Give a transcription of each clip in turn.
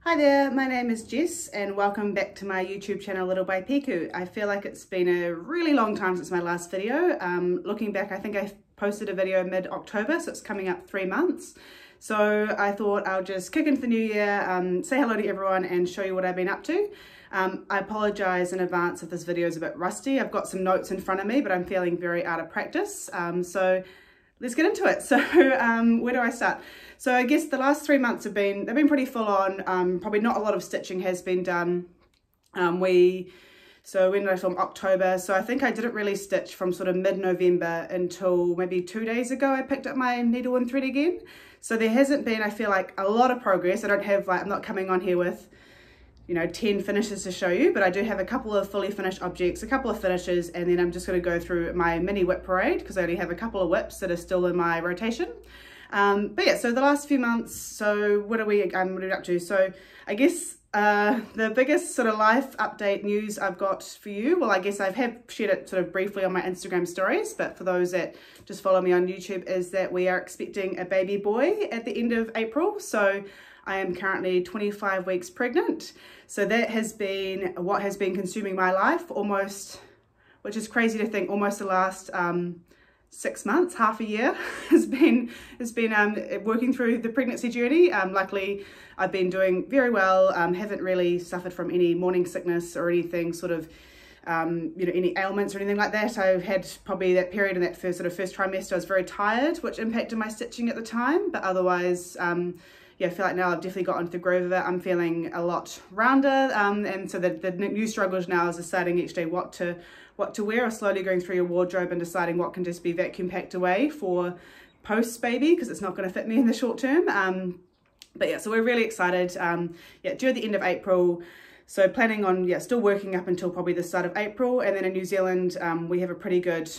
Hi there, my name is Jess and welcome back to my YouTube channel Little by Piku. I feel like it's been a really long time since my last video. Looking back, I think I posted a video mid-October, so it's coming up 3 months. So I thought I'll just kick into the new year, say hello to everyone and show you what I've been up to. I apologise in advance if this video is a bit rusty. I've got some notes in front of me, but I'm feeling very out of practice. So let's get into it. So where do I start? So I guess the last 3 months they've been pretty full on. Probably not a lot of stitching has been done. So when did I film? October. So I think I didn't really stitch from sort of mid-November until maybe 2 days ago. I picked up my needle and thread again. So there hasn't been, I feel like, a lot of progress. I'm not coming on here with, 10 finishes to show you, but I do have a couple of fully finished objects, a couple of finishes, and then I'm just going to go through my mini WIP parade because I only have a couple of WIPs that are still in my rotation. But yeah, so the last few months, so what are we up to? So I guess the biggest sort of life update news I've got for you, well, I guess I've shared it sort of briefly on my Instagram stories, but for those that just follow me on YouTube, is that we are expecting a baby boy at the end of April. So I am currently 25 weeks pregnant. So that has been what has been consuming my life almost, which is crazy to think, almost the last 6 months, half a year has been working through the pregnancy journey. Luckily, I've been doing very well. Haven't really suffered from any morning sickness or anything sort of, any ailments or anything like that. I've had probably that period in that first trimester, I was very tired, which impacted my stitching at the time. But otherwise, yeah, I feel like now I've definitely got into the groove of it. I'm feeling a lot rounder, and so the new struggles now is deciding each day what to wear, or slowly going through your wardrobe and deciding what can just be vacuum packed away for post baby, because it's not going to fit me in the short term. But yeah, so we're really excited. Yeah, due at the end of April. So planning on, still working up until probably the start of April. And then in New Zealand, we have a pretty good,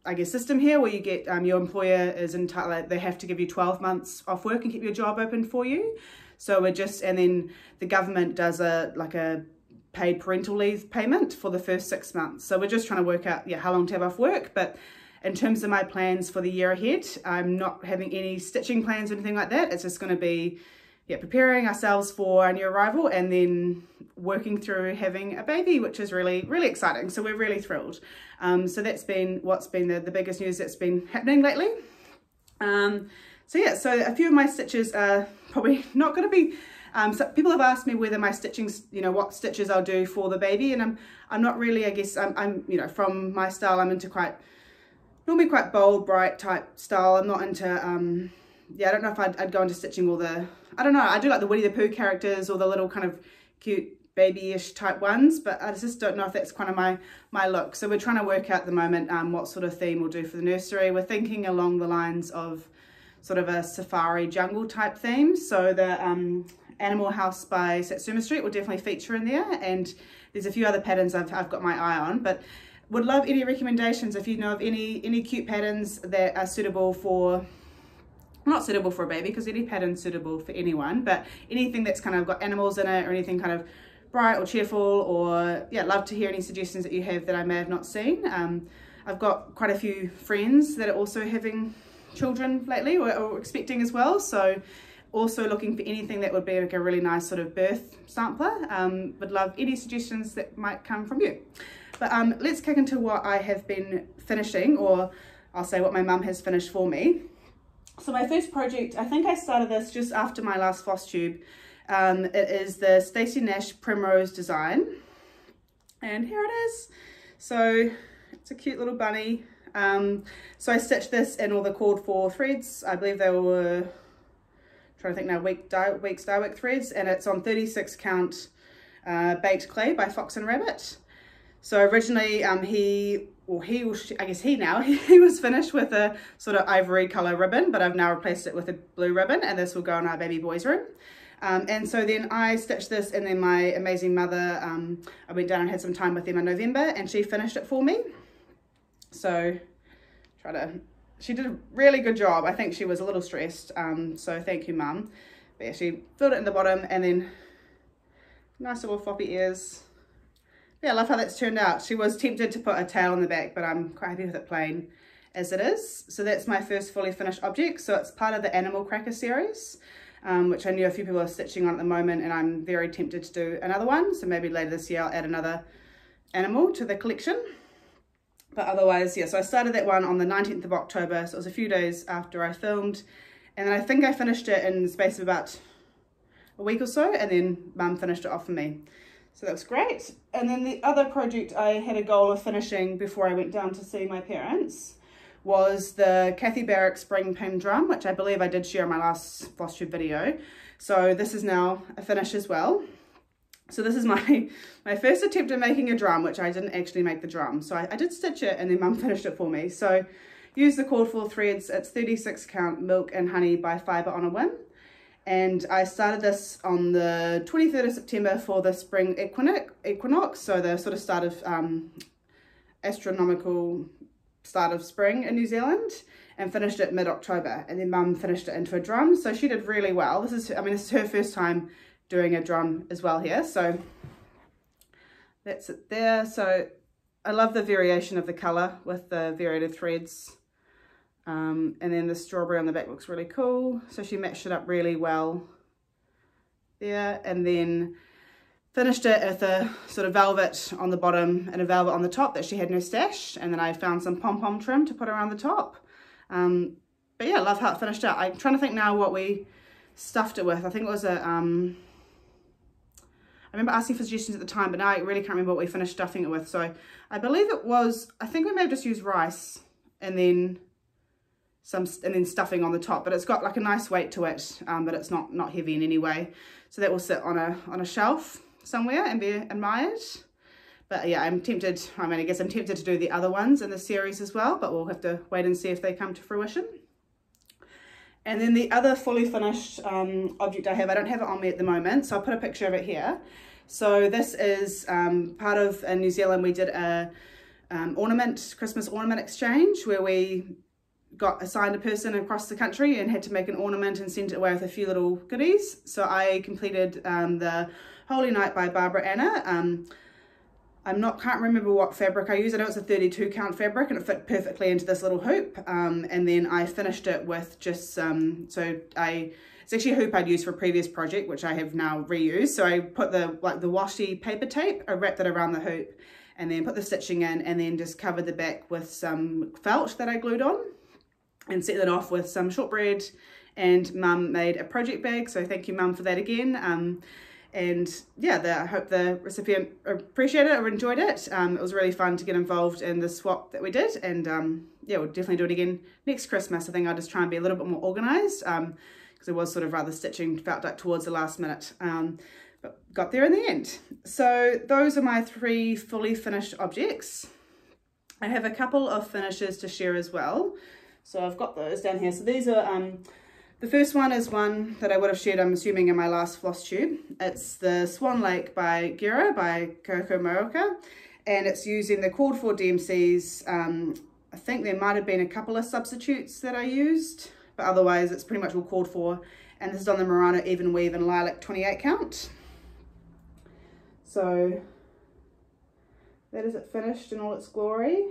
I guess, system here where you get, your employer is entitled, they have to give you 12 months off work and keep your job open for you. So and then the government does a paid parental leave payment for the first 6 months. So we're just trying to work out, how long to have off work. But in terms of my plans for the year ahead, I'm not having any stitching plans or anything like that. It's just going to be, preparing ourselves for a new arrival and then working through having a baby, which is really, really exciting. So we're really thrilled. So that's been what's been the biggest news that's been happening lately. So a few of my stitches are probably not going to be, so people have asked me whether my stitchings, what stitches I'll do for the baby, and I'm not really, I guess, I'm from my style, I'm into normally quite bold, bright type style. I'm not into, I don't know if I'd go into stitching all the, I don't know, I do like the Winnie the Pooh characters or the little kind of cute babyish type ones, but I just don't know if that's kind of my look. So we're trying to work out at the moment what sort of theme we'll do for the nursery. We're thinking along the lines of sort of a safari jungle type theme. So the Animal House by Satsuma Street will definitely feature in there, and there's a few other patterns I've got my eye on, but would love any recommendations if you know of any cute patterns that are suitable for, not suitable for a baby because any pattern's suitable for anyone, but anything that's kind of got animals in it or anything kind of bright or cheerful, or love to hear any suggestions that you have that I may have not seen. I've got quite a few friends that are also having children lately or expecting as well, so also looking for anything that would be like a really nice sort of birth sampler. Would love any suggestions that might come from you. But let's kick into what I have been finishing, or I'll say what my mum has finished for me. So my first project, I think I started this just after my last Flosstube. It is the Stacy Nash Primrose design, and here it is. So it's a cute little bunny. So I stitched this in all the called for threads. I believe they were, trying to think now, weeks dye-work threads, and it's on 36 count baked clay by Fox and Rabbit. So originally he was finished with a sort of ivory color ribbon, but I've now replaced it with a blue ribbon, and this will go in our baby boy's room. And so then I stitched this, and then my amazing mother, I went down and had some time with them in November, and she finished it for me. So she did a really good job. I think she was a little stressed, so thank you, Mum. But yeah, she filled it in the bottom, and then nice little floppy ears. Yeah, I love how that's turned out. She was tempted to put a tail on the back, but I'm quite happy with it plain as it is. So that's my first fully finished object. So it's part of the Animal Cracker series. which I knew a few people are stitching on at the moment, and I'm very tempted to do another one. So maybe later this year I'll add another animal to the collection. But otherwise, yeah, so I started that one on the 19th of October, so it was a few days after I filmed, and then I think I finished it in the space of about a week or so, and then Mum finished it off for me. So that was great. And then the other project I had a goal of finishing before I went down to see my parents was the Kathy Barrick Spring Pin Drum, which I believe I did share in my last Flosstube video. So this is now a finish as well. So this is my first attempt at making a drum, which I didn't actually make the drum. So I did stitch it, and then Mum finished it for me. So use the called for threads. It's 36 count milk and honey by Fibre on a Whim. And I started this on the 23rd of September for the spring equinox. So the sort of start of astronomical start of spring in New Zealand, and finished it mid-October. And then Mum finished it into a drum. So she did really well. This is her first time doing a drum as well here, so that's it there. So I love the variation of the color with the varied threads, and then the strawberry on the back looks really cool. So she matched it up really well there, and then finished it with a sort of velvet on the bottom and a velvet on the top that she had in her stash, and then I found some pom-pom trim to put around the top. But yeah, I love how it finished out. I'm trying to think now what we stuffed it with. I think it was a I remember asking for suggestions at the time, but now I really can't remember what we finished stuffing it with. So I believe it was, I think we may have just used rice and then stuffing on the top, but it's got like a nice weight to it, but it's not heavy in any way. So that will sit on a shelf somewhere and be admired. But yeah, I'm tempted, I guess I'm tempted to do the other ones in the series as well, but we'll have to wait and see if they come to fruition. And then the other fully finished object I have, I don't have it on me at the moment, so I'll put a picture of it here. So this is part of, in New Zealand, we did a Christmas ornament exchange where we got assigned a person across the country and had to make an ornament and send it away with a few little goodies. So I completed the Holy Night by Barbara Anna. Can't remember what fabric I used. I know it's a 32 count fabric and it fit perfectly into this little hoop. And then I finished it with just it's actually a hoop I'd used for a previous project, which I have now reused. So I put the washi paper tape, I wrapped it around the hoop and then put the stitching in, and then just covered the back with some felt that I glued on and set it off with some shortbread. And Mum made a project bag, so thank you Mum for that again. And yeah, I hope the recipient appreciated it or enjoyed it. It was really fun to get involved in the swap that we did, and yeah, we'll definitely do it again next Christmas. I think I'll just try and be a little bit more organised, because it was sort of rather stitching, felt like towards the last minute, but got there in the end. So those are my 3 fully finished objects. I have a couple of finishes to share as well. So I've got those down here. So these are, the first one is one that I would have shared, I'm assuming, in my last Flosstube. It's the Swan Lake by Gera by Kyoko Mauoka, and it's using the called for DMCs. I think there might have been a couple of substitutes that I used, but otherwise it's pretty much all called for. And this is on the Murano Evenweave and Lilac 28 count. So that is it finished in all its glory.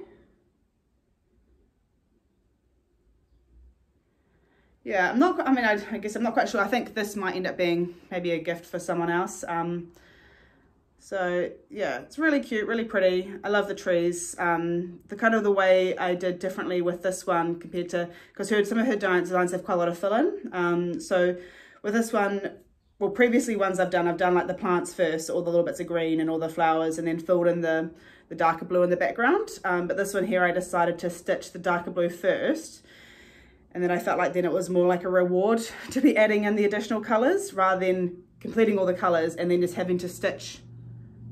Yeah, I guess I'm not quite sure. I think this might end up being maybe a gift for someone else. So yeah, it's really cute, really pretty. I love the trees. The kind of the way I did differently with this one compared to, because some of her designs have quite a lot of fill-in. So with this one, well, previously ones I've done like the plants first, all the little bits of green and all the flowers, and then filled in the darker blue in the background. But this one here, I decided to stitch the darker blue first. And then I felt like then it was more like a reward to be adding in the additional colours rather than completing all the colours and then just having to stitch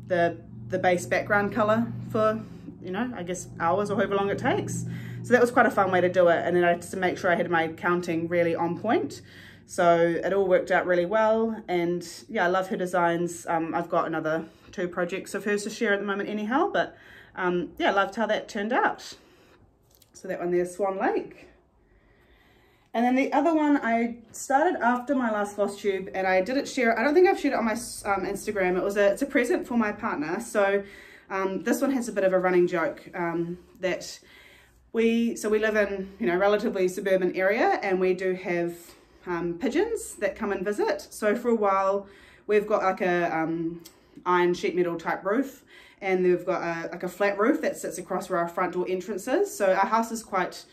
the base background colour for, you know, I guess hours or however long it takes. So that was quite a fun way to do it. And then I had to make sure I had my counting really on point. So it all worked out really well. And yeah, I love her designs. I've got another 2 projects of hers to share at the moment anyhow, but yeah, I loved how that turned out. So that one there's Swan Lake. And then the other one I started after my last Flosstube, and I didn't share, I don't think I've shared it on my Instagram. It's a present for my partner. So this one has a bit of a running joke that we live in, you know, relatively suburban area, and we do have pigeons that come and visit. So for a while we've got like a iron sheet metal type roof, and we've got like a flat roof that sits across where our front door entrance is. So our house is quite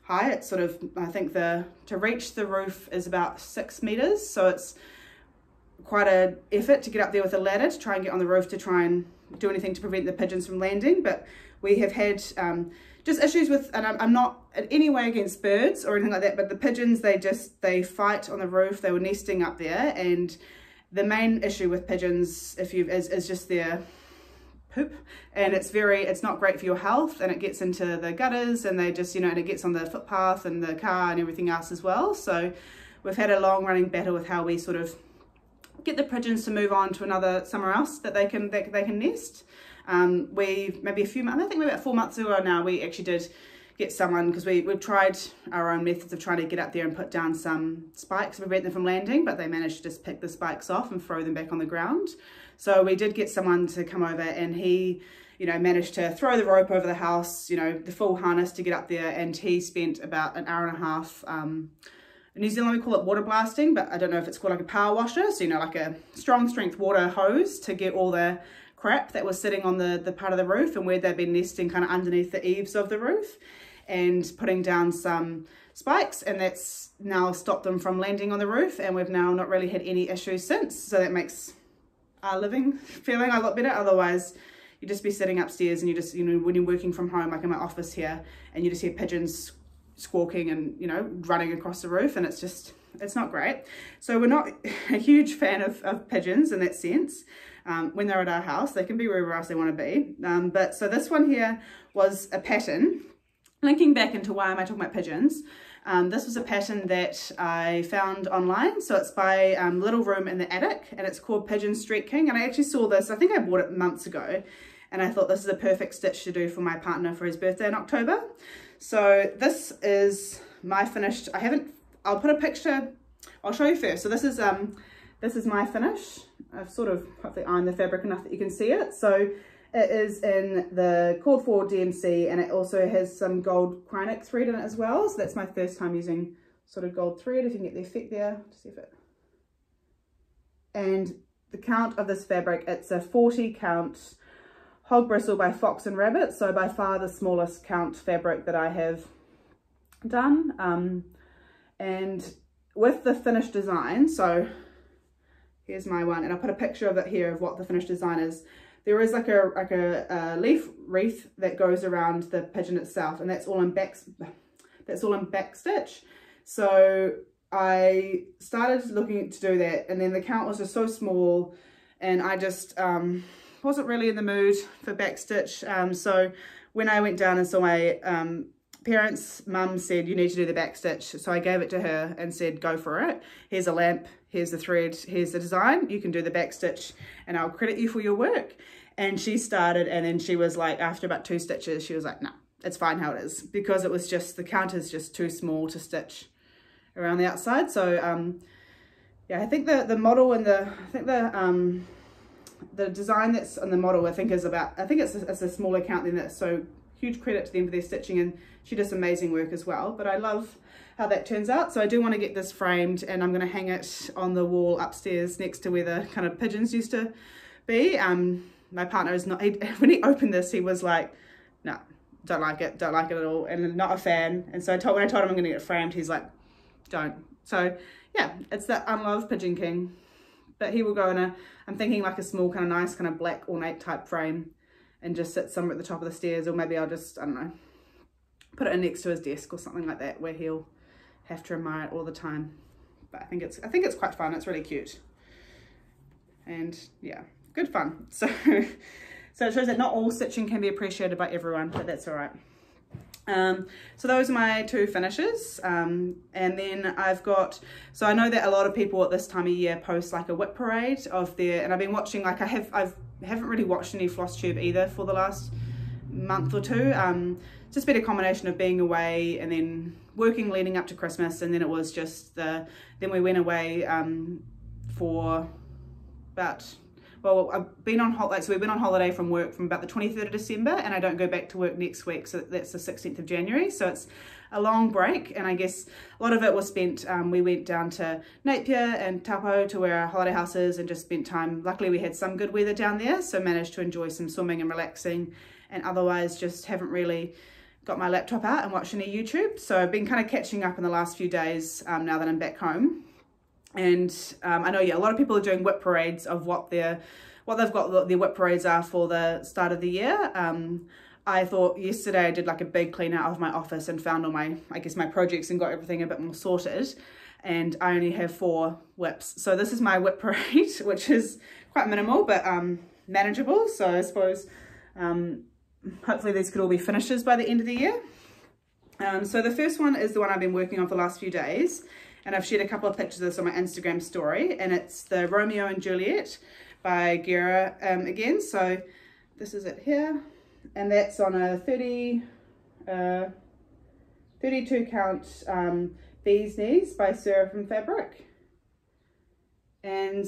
high. It's sort of, I think to reach the roof is about 6 meters. So it's quite an effort to get up there with a ladder to try and get on the roof to try and do anything to prevent the pigeons from landing. But we have had just issues with, and I'm not in any way against birds or anything like that, but the pigeons, they fight on the roof. They were nesting up there, and the main issue with pigeons is just their poop, and it's not great for your health, and it gets into the gutters, and they just, and it gets on the footpath and the car and everything else as well. So we've had a long running battle with how we sort of get the pigeons to move on to somewhere else that they can nest. We maybe I think maybe about 4 months ago now, we actually did get someone, because we've tried our own methods of trying to get up there and put down some spikes to prevent them from landing, but they managed to just pick the spikes off and throw them back on the ground. So we did get someone to come over, and he managed to throw the rope over the house, the full harness to get up there, and he spent about an hour and a half. In New Zealand we call it water blasting, but I don't know if it's called like a power washer, so like a strong strength water hose to get all the crap that was sitting on the part of the roof and where they've been nesting kind of underneath the eaves of the roof, and putting down some spikes, and that's now stopped them from landing on the roof, and we've now not really had any issues since. So that makes our living feeling a lot better. Otherwise you just be sitting upstairs and you just, when you're working from home, like in my office here, and you just hear pigeons squawking and running across the roof, and it's not great. So we're not a huge fan of pigeons in that sense. When they're at our house, they can be wherever else they want to be. But so this one here was a pattern, linking back into why am I talking about pigeons. This was a pattern that I found online. So it's by Little Room in the Attic, and it's called Pigeon Street King. And I actually saw this, I think I bought it months ago, and I thought this is a perfect stitch to do for my partner for his birthday in October. So this is my finished, I'll put a picture, I'll show you first. So this is my finish. I've sort of hopefully ironed the fabric enough that you can see it. So it is in the called for DMC, and it also has some gold Krynic thread in it as well. So that's my first time using sort of gold thread, if you can get the effect there, to see if it. And the count of this fabric, it's a 40 count Hogbristle by Fox and Rabbit. So by far the smallest count fabric that I have done. And with the finished design, so here's my one, and I'll put a picture of it here of what the finished design is. There is like a leaf wreath that goes around the pigeon itself, and that's all in back stitch. So I started looking to do that, and then the count was just so small, and I just wasn't really in the mood for back stitch. So when I went down and saw my parents' mum said, you need to do the back stitch. So I gave it to her and said, go for it. Here's a lamp, here's the thread, here's the design. You can do the back stitch and I'll credit you for your work. And she started, and then she was like, after about 2 stitches, she was like, no, it's fine how it is, because it was just, the count is just too small to stitch around the outside. So yeah, I think the model and the design that's on the model, I think it's a smaller count than that. So huge credit to them for their stitching, and she does amazing work as well. But I love how that turns out. So I do want to get this framed, and I'm going to hang it on the wall upstairs next to where the kind of pigeons used to be. My partner is not, when he opened this, he was like, no, don't like it at all, and not a fan. And so when I told him I'm going to get it framed, he's like, don't. So yeah, it's that unloved Pigeon King. But he will go in I'm thinking like a small kind of nice kind of black ornate type frame, and just sit somewhere at the top of the stairs, or maybe I'll just, I don't know, put it in next to his desk or something like that, where he'll have to admire it all the time. But I think it's quite fun. It's really cute, and yeah, good fun. So it shows that not all stitching can be appreciated by everyone, but that's all right. So those are my 2 finishes, and then I've got, so I know that a lot of people at this time of year post like a WIP parade of their, and I've been watching, like I haven't really watched any Flosstube either for the last month or 2. Just been a combination of being away and then working leading up to Christmas, and then it was just then we went away for about, well, I've been on holiday, so we've been on holiday from work from about the 23rd of December, and I don't go back to work next week, so that's the 16th of January. So it's a long break, and I guess a lot of it was spent, we went down to Napier and Taupo to where our holiday house is and just spent time. Luckily we had some good weather down there, so managed to enjoy some swimming and relaxing, and otherwise just haven't really got my laptop out and watched any YouTube. So I've been kind of catching up in the last few days now that I'm back home. And I know, yeah, a lot of people are doing WIP parades of what they've got their WIP parades are for the start of the year. I thought yesterday I did like a big clean out of my office and found all my, I guess, my projects and got everything a bit more sorted. And I only have 4 WIPs. So this is my WIP parade, which is quite minimal, but manageable. So I suppose hopefully these could all be finishes by the end of the year. So the first one is the one I've been working on for the last few days. And I've shared a couple of pictures of this on my Instagram story. And it's the Romeo and Juliet by Gera again. So this is it here. And that's on a 32 count bee's knees by Seraphim fabric. And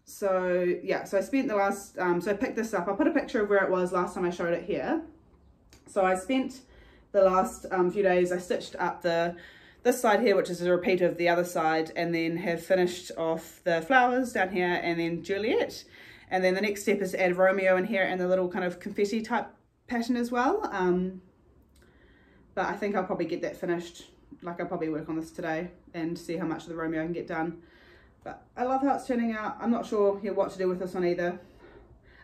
so yeah, so I spent the last, so I picked this up. I'll put a picture of where it was last time I showed it here. So I spent the last few days, I stitched up this side here, which is a repeat of the other side, and then have finished off the flowers down here and then Juliet. And then the next step is to add Romeo in here and the little kind of confetti type pattern as well. But I think I'll probably get that finished. Like I'll probably work on this today and see how much of the Romeo I can get done. But I love how it's turning out. I'm not sure what to do with this one either.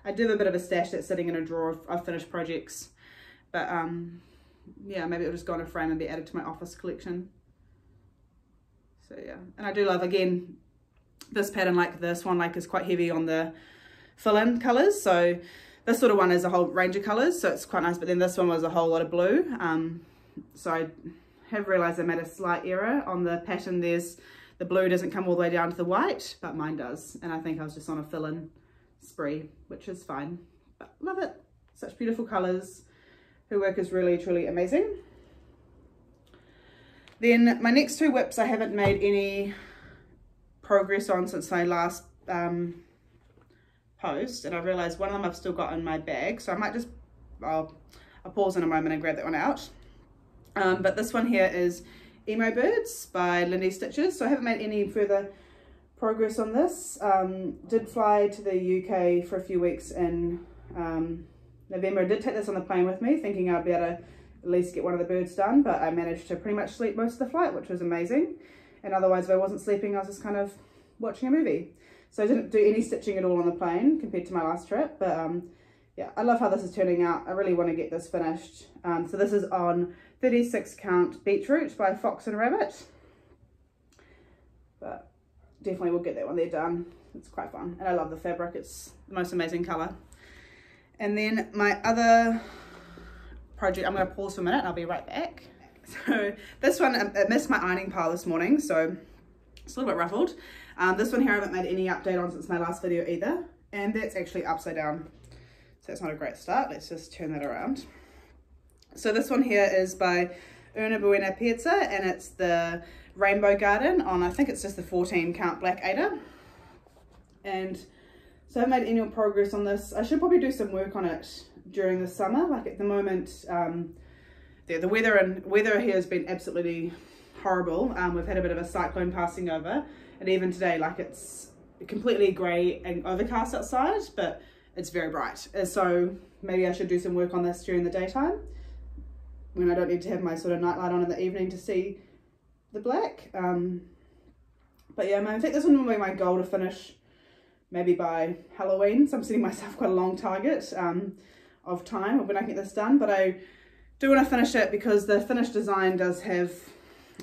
I do have a bit of a stash that's sitting in a drawer of finished projects. But yeah, maybe it'll just go in a frame and be added to my office collection. So yeah, and I do love, again, this pattern, like the Swan Lake is quite heavy on the fill-in colours. So this sort of one is a whole range of colours, so it's quite nice. But then this one was a whole lot of blue. So I have realised I made a slight error on the pattern. The blue doesn't come all the way down to the white, but mine does. And I think I was just on a fill-in spree, which is fine. But love it. Such beautiful colours. Her work is really, truly amazing. Then my next 2 WIPs I haven't made any progress on since my last post, and I realised one of them I've still got in my bag, so I might just, I'll pause in a moment and grab that one out. But this one here is Emo Birds by Lindy Stitches, so I haven't made any further progress on this. Did fly to the UK for a few weeks in November. I did take this on the plane with me, thinking I'd be able to at least get one of the birds done, but I managed to pretty much sleep most of the flight, which was amazing. And otherwise, if I wasn't sleeping, I was just kind of watching a movie. So I didn't do any stitching at all on the plane compared to my last trip, but yeah, I love how this is turning out. I really want to get this finished. So this is on 36 count Beetroot by Fox and Rabbit, but definitely we'll get that one there done. It's quite fun, and I love the fabric. It's the most amazing color. And then my other project, I'm going to pause for a minute and I'll be right back. So this one, I missed my ironing pile this morning, so it's a little bit ruffled. This one here I haven't made any update on since my last video either, and that's actually upside down, so that's not a great start. Let's just turn that around. So this one here is by Buena Pieza, and it's the Rainbow Garden on, I think it's just the 14 count black Aida. And so I haven't made any more progress on this. I should probably do some work on it during the summer. Like at the moment, the weather here has been absolutely horrible. We've had a bit of a cyclone passing over, and even today, like, it's completely grey and overcast outside, but it's very bright. So maybe I should do some work on this during the daytime when I don't need to have my sort of nightlight on in the evening to see the black. But yeah, I think this one will be my goal to finish maybe by Halloween. So I'm setting myself quite a long target of time of when I can get this done, but I do want to finish it because the finished design does have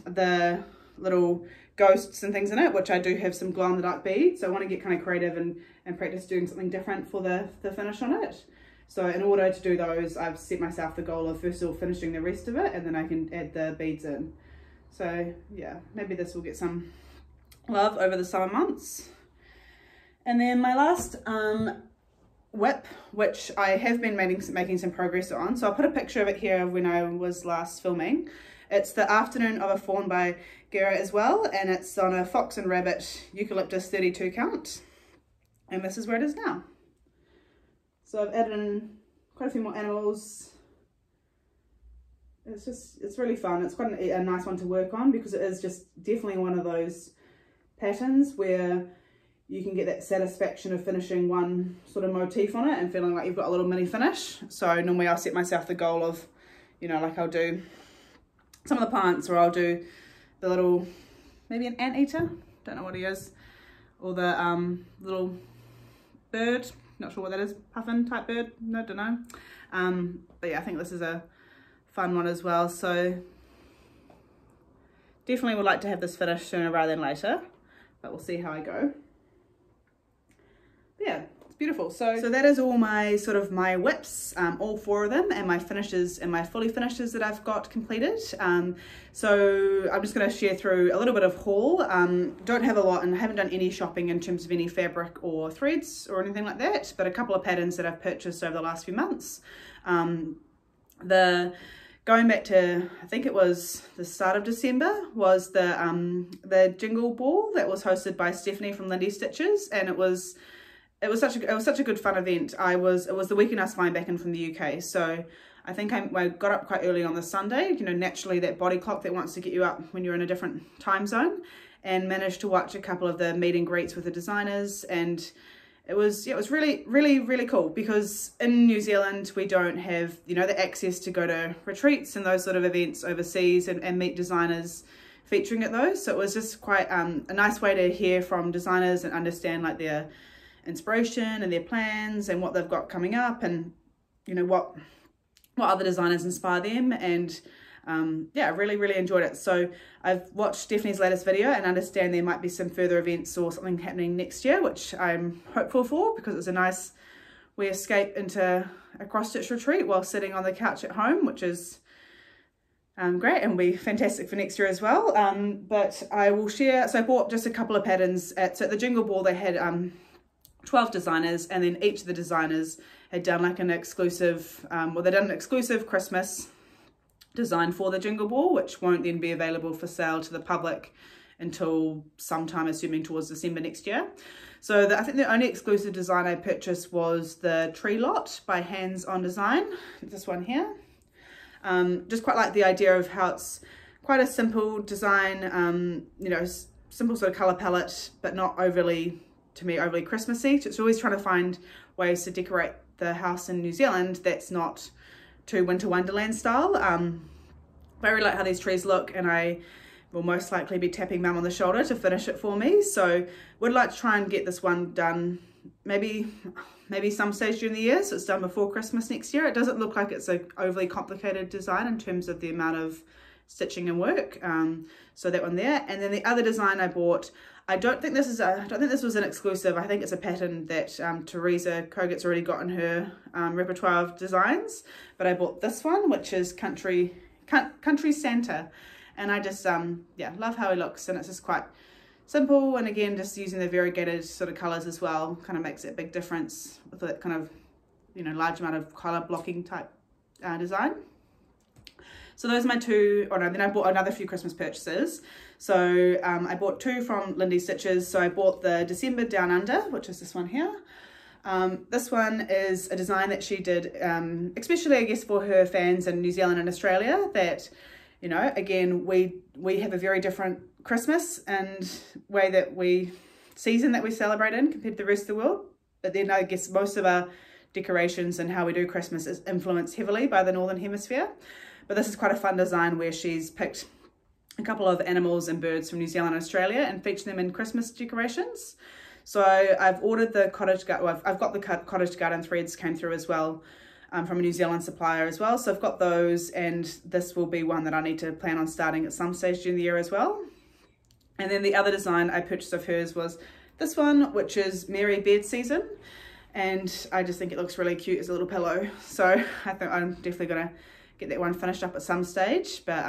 the little ghosts and things in it, which I do have some glow in the dark beads. So I want to get kind of creative and practice doing something different for the finish on it. So in order to do those, I've set myself the goal of first of all finishing the rest of it, and then I can add the beads in. So yeah, maybe this will get some love over the summer months. And then my last WIP, which I have been making some progress on. So I'll put a picture of it here of when I was last filming. It's the Afternoon of a Faun by Gera as well, and it's on a Fox and Rabbit Eucalyptus 32 count. And this is where it is now. So I've added in quite a few more animals. It's really fun. It's quite a nice one to work on because it is just definitely one of those patterns where you can get that satisfaction of finishing one sort of motif on it and feeling like you've got a little mini finish. So normally I'll set myself the goal of, you know, like I'll do some of the plants, or I'll do the little, maybe an anteater, don't know what he is, or the little bird, not sure what that is, puffin type bird, no, don't know. But yeah, I think this is a fun one as well. So definitely would like to have this finished sooner rather than later, but we'll see how I go. But yeah, it's beautiful. So that is all my sort of my WIPs, all 4 of them, and my finishes and my fully finishes that I've got completed. So I'm just going to share through a little bit of haul. Don't have a lot and haven't done any shopping in terms of any fabric or threads or anything like that, but a couple of patterns that I've purchased over the last few months. Going back to, I think it was the start of December, was the jingle ball that was hosted by Stephanie from Lindy Stitches, and it was such a good fun event. It was the weekend I was flying back in from the UK, so I think I got up quite early on the Sunday, you know, naturally that body clock that wants to get you up when you're in a different time zone, and managed to watch a couple of the meet and greets with the designers. And it was really cool, because in New Zealand we don't have, you know, the access to go to retreats and those sort of events overseas and meet designers featuring at those. So it was just quite a nice way to hear from designers and understand like their inspiration and their plans and what they've got coming up, and you know what other designers inspire them. And yeah, I really enjoyed it. So I've watched Stephanie's latest video and understand there might be some further events or something happening next year, which I'm hopeful for, because it's a nice wee escape into a cross-stitch retreat while sitting on the couch at home, which is great and will be fantastic for next year as well. But I will share, so I bought just a couple of patterns at the Jingle Ball. They had 12 designers, and then each of the designers had done like an exclusive, well, they done an exclusive Christmas design for the Jingle Ball, which won't then be available for sale to the public until sometime, assuming towards December next year. So I think the only exclusive design I purchased was the Tree Lot by Hands On Design, this one here. Just quite like the idea of how it's quite a simple design, you know, simple sort of colour palette, but not overly, to me, overly Christmassy. So it's always trying to find ways to decorate the house in New Zealand that's not too Winter Wonderland style. But I really like how these trees look, and I will most likely be tapping Mum on the shoulder to finish it for me. So would like to try and get this one done maybe some stage during the year, so it's done before Christmas next year. It doesn't look like it's an overly complicated design in terms of the amount of stitching and work. So that one there. And then the other design I bought, I don't think this was an exclusive. I think it's a pattern that Teresa Koget's already got in her repertoire of designs. But I bought this one, which is Country Santa, and I just yeah, love how he looks, and it's just quite simple. And again, just using the variegated sort of colours as well kind of makes a big difference with that kind of, you know, large amount of colour blocking type design. So those are my two. Oh no, then I bought another few Christmas purchases. So I bought 2 from Lindy Stitches. So I bought the December Down Under, which is this one here. This one is a design that she did, especially I guess for her fans in New Zealand and Australia, that, you know, again, we have a very different Christmas and way that season that we celebrate in compared to the rest of the world. But then I guess most of our decorations and how we do Christmas is influenced heavily by the Northern Hemisphere. But this is quite a fun design where she's picked a couple of animals and birds from New Zealand and Australia and featured them in Christmas decorations. So I've ordered the cottage garden, well, I've got the cottage garden threads came through as well, from a New Zealand supplier as well. So I've got those, and this will be one that I need to plan on starting at some stage during the year as well. And then the other design I purchased of hers was this one, which is Merry Bed Season. And I just think it looks really cute as a little pillow. So I think I'm definitely gonna get that one finished up at some stage. But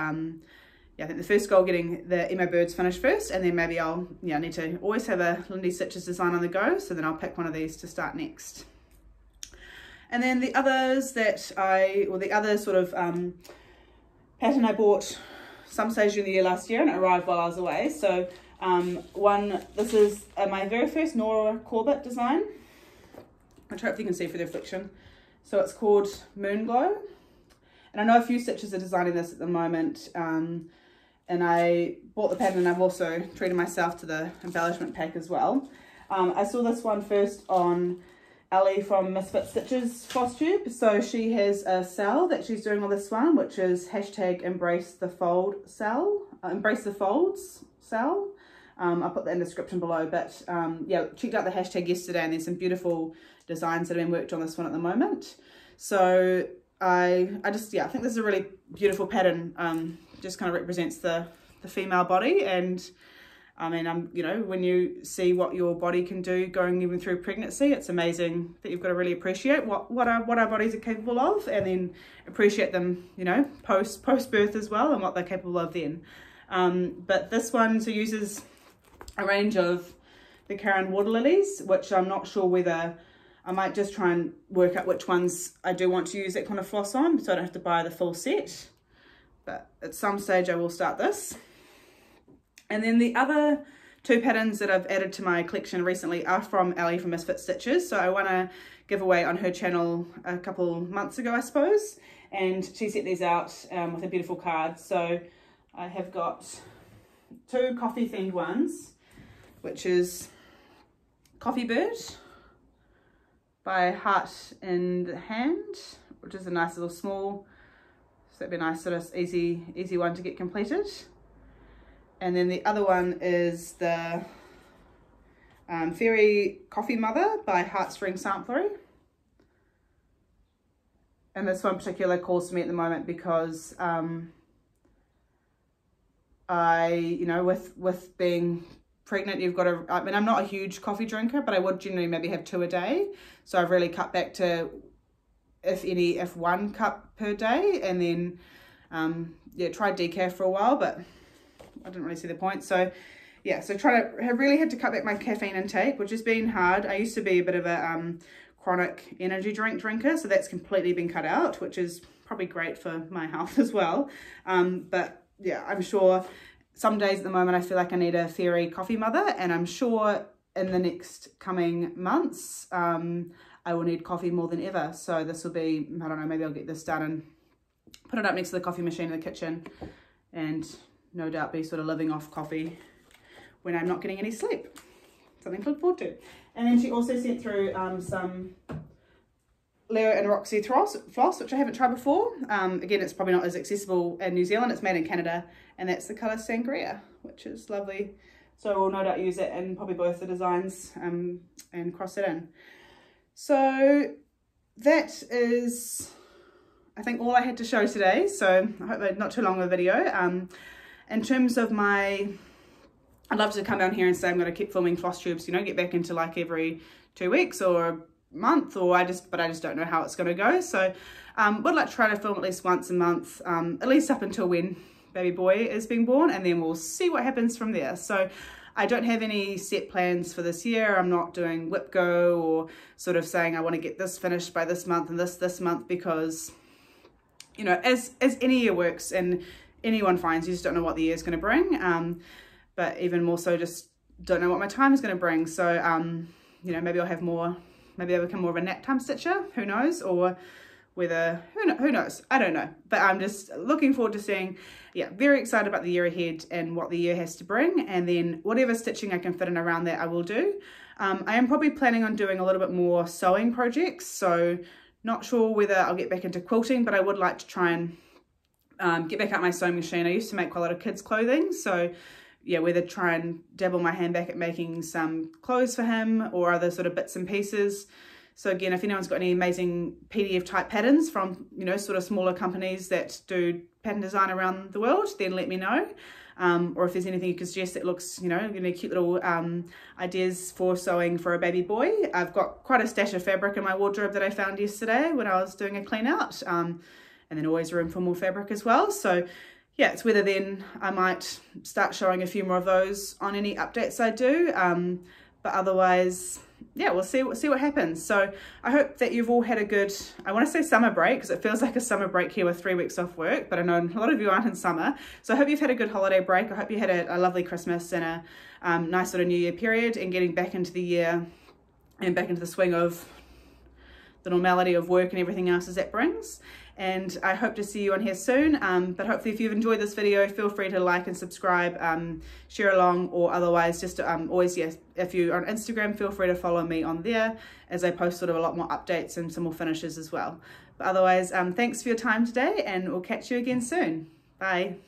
yeah, I think the first goal, getting the Emo Birds finished first, and then maybe I'll, yeah, need to always have a Lindy Stitches design on the go, so then I'll pick one of these to start next. And then the others that the other sort of pattern I bought some stage during the year last year, and it arrived while I was away. So This is my very first Nora Corbett design, which I hope you can see for the reflection. So it's called Moon Glow. And I know a few stitches are designing this at the moment. And I bought the pattern, and I've also treated myself to the embellishment pack as well. I saw this one first on Ellie from Misfit Stitches Flosstube. So she has a cell that she's doing on this one, which is hashtag embrace the fold cell, embrace the folds cell. I'll put that in the description below, but yeah, checked out the hashtag yesterday, and there's some beautiful designs that have been worked on this one at the moment. So I think this is a really beautiful pattern. Just kind of represents the female body, and I mean, you know, when you see what your body can do going even through pregnancy, it's amazing that you've got to really appreciate what our bodies are capable of, and then appreciate them, you know, post birth as well, and what they're capable of then. But this one uses a range of the Karen water lilies, which I'm not sure whether I might just try and work out which ones I do want to use that kind of floss on, so I don't have to buy the full set. But at some stage I will start this. And then the other two patterns that I've added to my collection recently are from Ellie from Misfit Stitches. So I won a giveaway on her channel a couple months ago, I suppose, and she sent these out with a beautiful card. So I have got two coffee themed ones, which is Coffee Bird by Heart in the Hand, which is a nice little small, so that'd be a nice sort of easy one to get completed. And then the other one is the Fairy Coffee Mother by Heartstring Samplery. And this one in particular calls to me at the moment because you know, with being pregnant, you've got to, I mean, I'm not a huge coffee drinker, but I would generally maybe have 2 a day. So I've really cut back to, if 1 cup per day, and then, yeah, tried decaf for a while, but I didn't really see the point. So yeah, so have really had to cut back my caffeine intake, which has been hard. I used to be a bit of a chronic energy drink drinker, so that's completely been cut out, which is probably great for my health as well. But yeah, I'm sure some days at the moment I feel like I need a Fairy Coffee Mother, and I'm sure in the next coming months I will need coffee more than ever. So this will be, I don't know, maybe I'll get this done and put it up next to the coffee machine in the kitchen, and no doubt be sort of living off coffee when I'm not getting any sleep. Something to look forward to. And then she also sent through some Leo and Roxy floss, which I haven't tried before. Again, it's probably not as accessible in New Zealand. It's made in Canada, and that's the colour Sangria, which is lovely. So we'll no doubt use it in probably both the designs and cross it in. So that is, I think, all I had to show today. So I hope they're not too long of a video. In terms of I'd love to come down here and say I'm going to keep filming floss tubes, you know, get back into like every 2 weeks or a month, or but I just don't know how it's going to go. So would like to try to film at least once a month, at least up until when baby boy is being born, and then we'll see what happens from there. So I don't have any set plans for this year. I'm not doing WIP go or sort of saying I want to get this finished by this month and this month, because, you know, as any year works and anyone finds, you just don't know what the year is going to bring. But even more so, just don't know what my time is going to bring. So, you know, maybe I'll have more, maybe I'll become more of a nap time stitcher, who knows, or whether, who knows, I don't know. But I'm just looking forward to seeing, yeah, very excited about the year ahead and what the year has to bring. And then whatever stitching I can fit in around that, I will do. I am probably planning on doing a little bit more sewing projects. So not sure whether I'll get back into quilting, but I would like to try and get back out my sewing machine. I used to make quite a lot of kids clothing, so yeah, whether try and dabble my hand back at making some clothes for him or other sort of bits and pieces. So again, if anyone's got any amazing PDF type patterns from, you know, sort of smaller companies that do pattern design around the world, then let me know. Or if there's anything you can suggest that looks, you know, cute little ideas for sewing for a baby boy. I've got quite a stash of fabric in my wardrobe that I found yesterday when I was doing a clean out. And then always room for more fabric as well. So yeah, it's whether then I might start showing a few more of those on any updates I do. But otherwise, yeah, we'll see what happens. So I hope that you've all had a good, I want to say summer break, because it feels like a summer break here with 3 weeks off work, but I know a lot of you aren't in summer. So I hope you've had a good holiday break. I hope you had a lovely Christmas and a nice sort of New Year period, and getting back into the year and back into the swing of the normality of work and everything else as that brings. And I hope to see you on here soon, but hopefully if you've enjoyed this video, feel free to like and subscribe, share along, or otherwise just always, yes, if you're on Instagram, feel free to follow me on there, as I post sort of a lot more updates and some more finishes as well. But otherwise, thanks for your time today, and we'll catch you again soon. Bye.